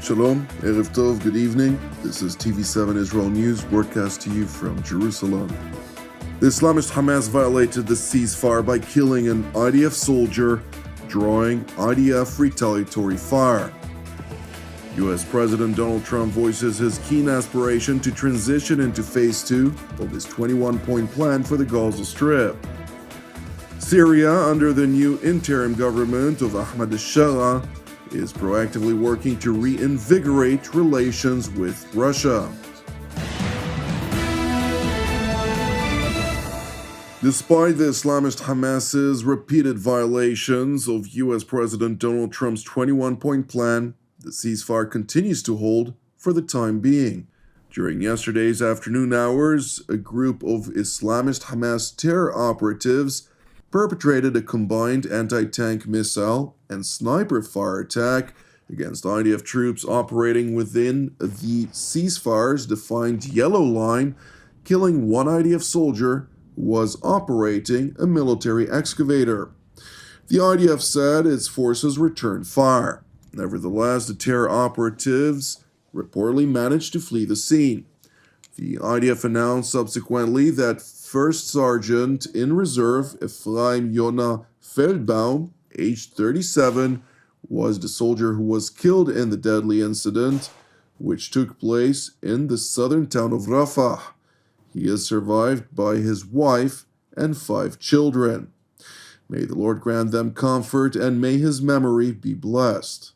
Shalom, Erev Tov, good evening. This is TV7 Israel News, broadcast to you from Jerusalem. The Islamist Hamas violated the ceasefire by killing an IDF soldier, drawing IDF retaliatory fire. U.S. President Donald Trump voices his keen aspiration to transition into Phase 2 of his 21-point plan for the Gaza Strip. Syria, under the new interim government of Ahmed al-Shara, is proactively working to reinvigorate relations with Russia. Despite the Islamist Hamas's repeated violations of U.S. President Donald Trump's 21-point plan, the ceasefire continues to hold for the time being. During yesterday's afternoon hours, a group of Islamist Hamas terror operatives perpetrated a combined anti-tank missile and sniper fire attack against IDF troops operating within the ceasefire's defined yellow line, killing one IDF soldier who was operating a military excavator. The IDF said its forces returned fire. Nevertheless, the terror operatives reportedly managed to flee the scene. The IDF announced subsequently that First Sergeant in Reserve Ephraim Yonah Feldbaum, aged 37, was the soldier who was killed in the deadly incident, which took place in the southern town of Rafah. He is survived by his wife and 5 children. May the Lord grant them comfort and may his memory be blessed.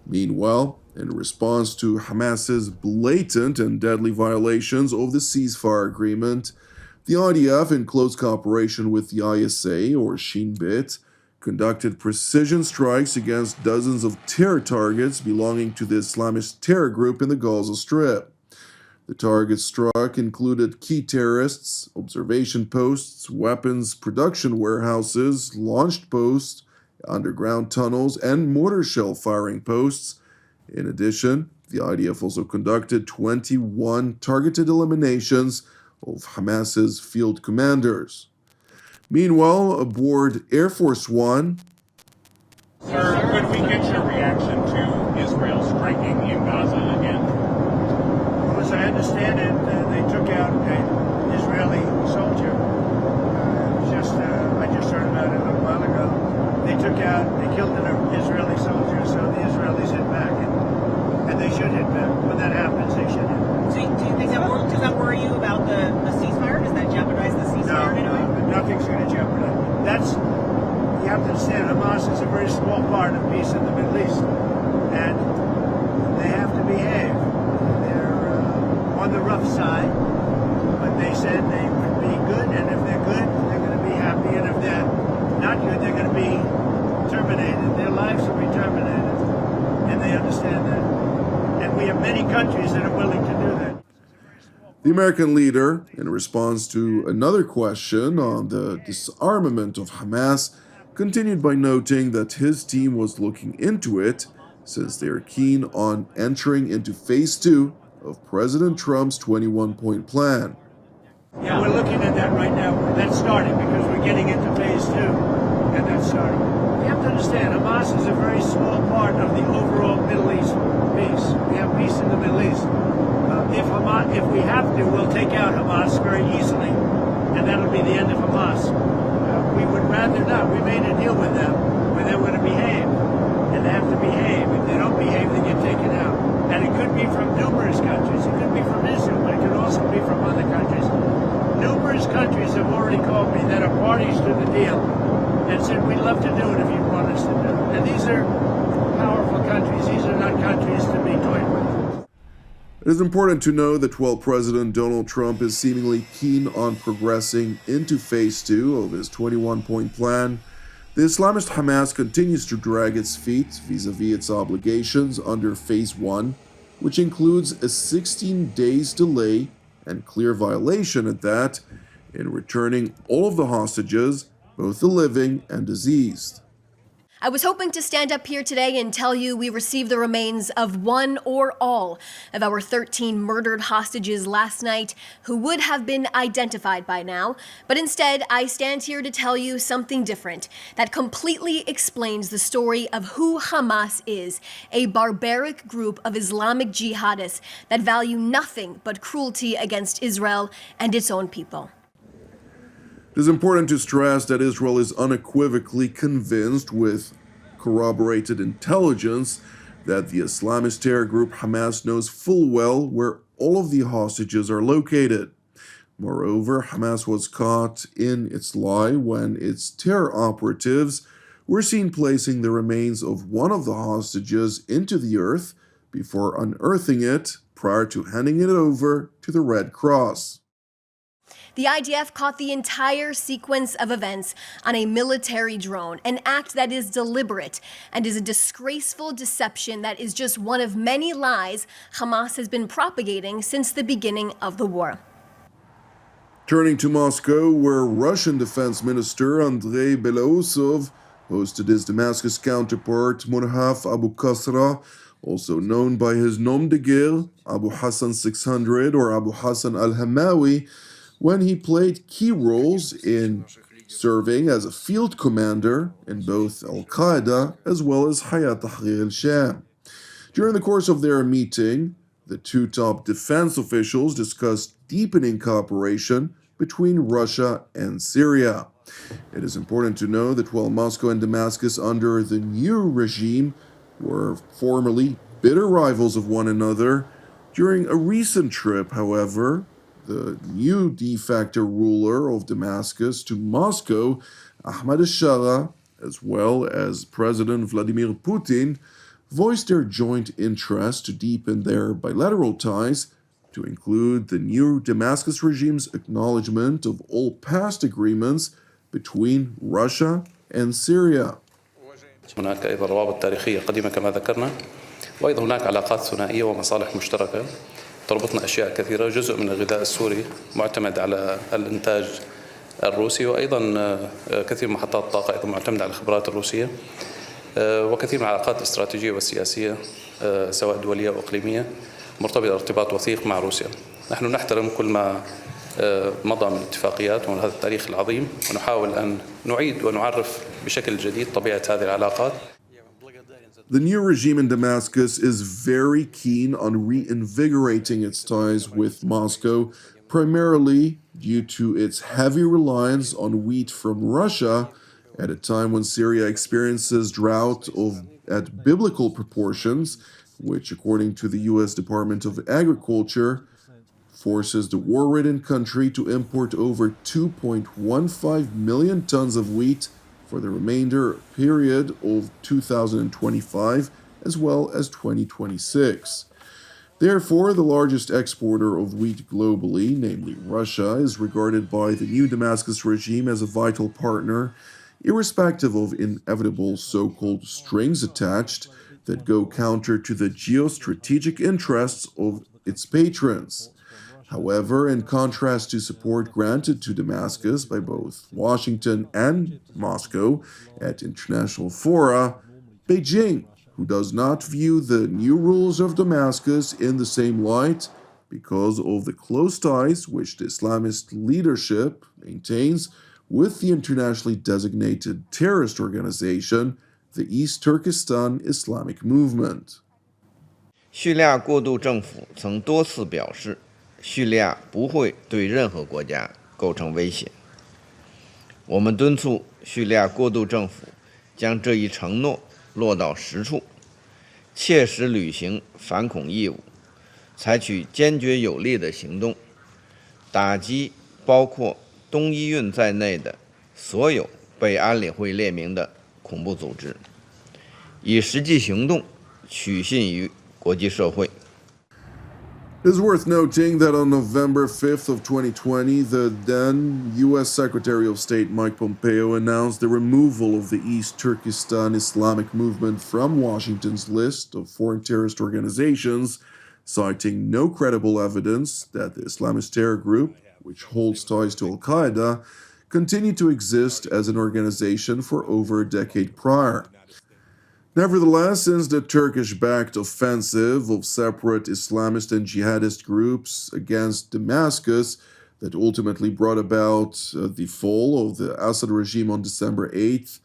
Meanwhile, in response to Hamas's blatant and deadly violations of the ceasefire agreement, the IDF, in close cooperation with the ISA, or Shin Bet, conducted precision strikes against dozens of terror targets belonging to the Islamist terror group in the Gaza Strip. The targets struck included key terrorists, observation posts, weapons production warehouses, launched posts, underground tunnels, and mortar shell firing posts. In addition, the IDF also conducted 21 targeted eliminations of Hamas's field commanders. Meanwhile, aboard Air Force One, Sir, could we get your reaction to Israel striking in Gaza again? Well, as I understand it, they took out an Israeli soldier. I just heard about it a little while ago. They killed an Israeli soldier, so the Israelis hit back, and they should hit back. When that happens, they should hit back. So do you think does that worry you about the ceasefire? Does that jeopardize the ceasefire in any way? No, nothing's going to jeopardize. You have to understand, Hamas is a very small part of peace in the Middle East, and they have to behave. They're on the rough side, but they said they would be good, and if they're good, they're going to be happy, and if they're not good, they're going to be terminated. Their lives will be terminated, and they understand that. And we have many countries that are willing to do that. the American leader, in response to another question on the disarmament of Hamas, continued by noting that his team was looking into it since they are keen on entering into Phase 2 of President Trump's 21-point plan. Yeah, we're looking at that right now. That's starting because we're getting into Phase 2, and that's starting. You have to understand, Hamas is a very small part of the overall Middle East peace. We have peace in the Middle East. If we have to, we'll take out Hamas very easily, and that'll be the end of Hamas. We would rather not. We made a deal with them where they were going to behave, and they have to behave. If they don't behave, they get taken out. And it could be from numerous countries. It could be from Israel, but it could also be from other countries. Numerous countries have already called me that are parties to the deal and said, we'd love to do it if you want us to do it. And these are powerful countries. These are not countries to be toyed with. It is important to know that while President Donald Trump is seemingly keen on progressing into Phase 2 of his 21-point plan, the Islamist Hamas continues to drag its feet vis-a-vis its obligations under Phase 1, which includes a 16 days delay and clear violation at that, in returning all of the hostages, both the living and diseased. I was hoping to stand up here today and tell you we received the remains of one or all of our 13 murdered hostages last night who would have been identified by now, but instead I stand here to tell you something different that completely explains the story of who Hamas is, a barbaric group of Islamic jihadists that value nothing but cruelty against Israel and its own people. It is important to stress that Israel is unequivocally convinced with corroborated intelligence that the Islamist terror group Hamas knows full well where all of the hostages are located. Moreover, Hamas was caught in its lie when its terror operatives were seen placing the remains of one of the hostages into the earth before unearthing it prior to handing it over to the Red Cross. The IDF caught the entire sequence of events on a military drone, an act that is deliberate and is a disgraceful deception that is just one of many lies Hamas has been propagating since the beginning of the war. Turning to Moscow, where Russian Defense Minister Andrei Belousov hosted his Damascus counterpart Murhaf Abu Qasra, also known by his nom de guerre, Abu Hassan 600 or Abu Hassan al-Hamawi, when he played key roles in serving as a field commander in both Al-Qaeda as well as Hayat Tahrir al-Sham. During the course of their meeting, the two top defense officials discussed deepening cooperation between Russia and Syria. It is important to know that while Moscow and Damascus under the new regime were formerly bitter rivals of one another, during a recent trip, however, the new de facto ruler of Damascus to Moscow, Ahmad al-Shara, as well as President Vladimir Putin, voiced their joint interest to deepen their bilateral ties, to include the new Damascus regime's acknowledgement of all past agreements between Russia and Syria. هناك أيضا روابط تاريخية قديمة كما ذكرنا، وأيضا هناك علاقات ثنائية ومصالح مشتركة تربطنا أشياء كثيرة. جزء من الغذاء السوري معتمد على الإنتاج الروسي، وأيضا كثير من محطات الطاقة أيضا معتمدة على الخبرات الروسية، وكثير من العلاقات الاستراتيجية والسياسية سواء دولية أو إقليمية مرتبطة ارتباط وثيق مع روسيا. نحن نحترم كل ما مضى من اتفاقيات ومن هذا التاريخ العظيم، ونحاول أن نعيد ونعرف بشكل جديد طبيعة هذه العلاقات. The new regime in Damascus is very keen on reinvigorating its ties with Moscow, primarily due to its heavy reliance on wheat from Russia at a time when Syria experiences drought at biblical proportions, which, according to the U.S. Department of Agriculture, forces the war-ridden country to import over 2.15 million tons of wheat for the remainder period of 2025 as well as 2026. Therefore, the largest exporter of wheat globally, namely Russia, is regarded by the new Damascus regime as a vital partner, irrespective of inevitable so-called strings attached that go counter to the geostrategic interests of its patrons. However, in contrast to support granted to Damascus by both Washington and Moscow at international fora, Beijing, who does not view the new rules of Damascus in the same light because of the close ties which the Islamist leadership maintains with the internationally designated terrorist organization, the East Turkestan Islamic Movement. 叙利亚过渡政府曾多次表示，叙利亚不会对任何国家构成威胁。我们敦促叙利亚过渡政府将这一承诺落到实处，切实履行反恐义务，采取坚决有力的行动，打击包括东伊运在内的所有被安理会列明的恐怖组织，以实际行动取信于国际社会。It is worth noting that on November 5th of 2020, the then U.S. Secretary of State Mike Pompeo announced the removal of the East Turkestan Islamic Movement from Washington's list of foreign terrorist organizations, citing no credible evidence that the Islamist terror group, which holds ties to Al-Qaeda, continued to exist as an organization for over a decade prior. Nevertheless, since the Turkish-backed offensive of separate Islamist and jihadist groups against Damascus that ultimately brought about the fall of the Assad regime on December 8th,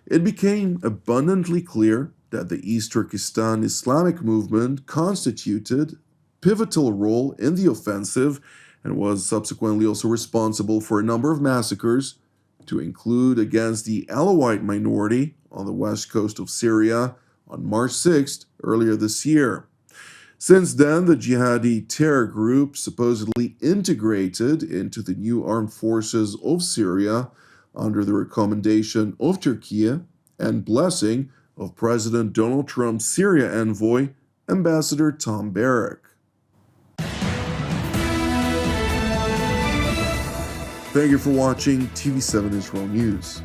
it became abundantly clear that the East Turkestan Islamic movement constituted a pivotal role in the offensive and was subsequently also responsible for a number of massacres, to include against the Alawite minority on the west coast of Syria on March 6th earlier this year. Since then, the jihadi terror group supposedly integrated into the new armed forces of Syria under the recommendation of Turkey and blessing of President Donald Trump's Syria envoy, Ambassador Tom Barrack. Thank you for watching TV7 Israel News.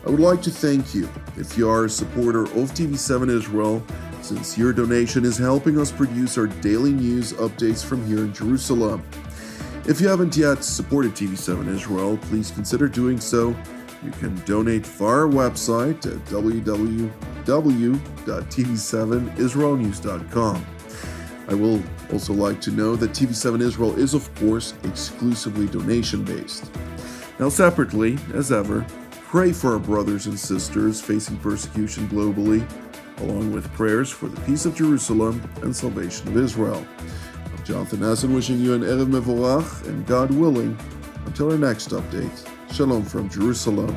I would like to thank you if you are a supporter of TV7 Israel, since your donation is helping us produce our daily news updates from here in Jerusalem. If you haven't yet supported TV7 Israel, please consider doing so. You can donate via our website at www.tv7israelnews.com. I will also like to know that TV7 Israel is, of course, exclusively donation-based. Now, separately, as ever, pray for our brothers and sisters facing persecution globally, along with prayers for the peace of Jerusalem and salvation of Israel. I'm Jonathan Hessen, wishing you an Erev Mevorach, and God willing, until our next update, Shalom from Jerusalem.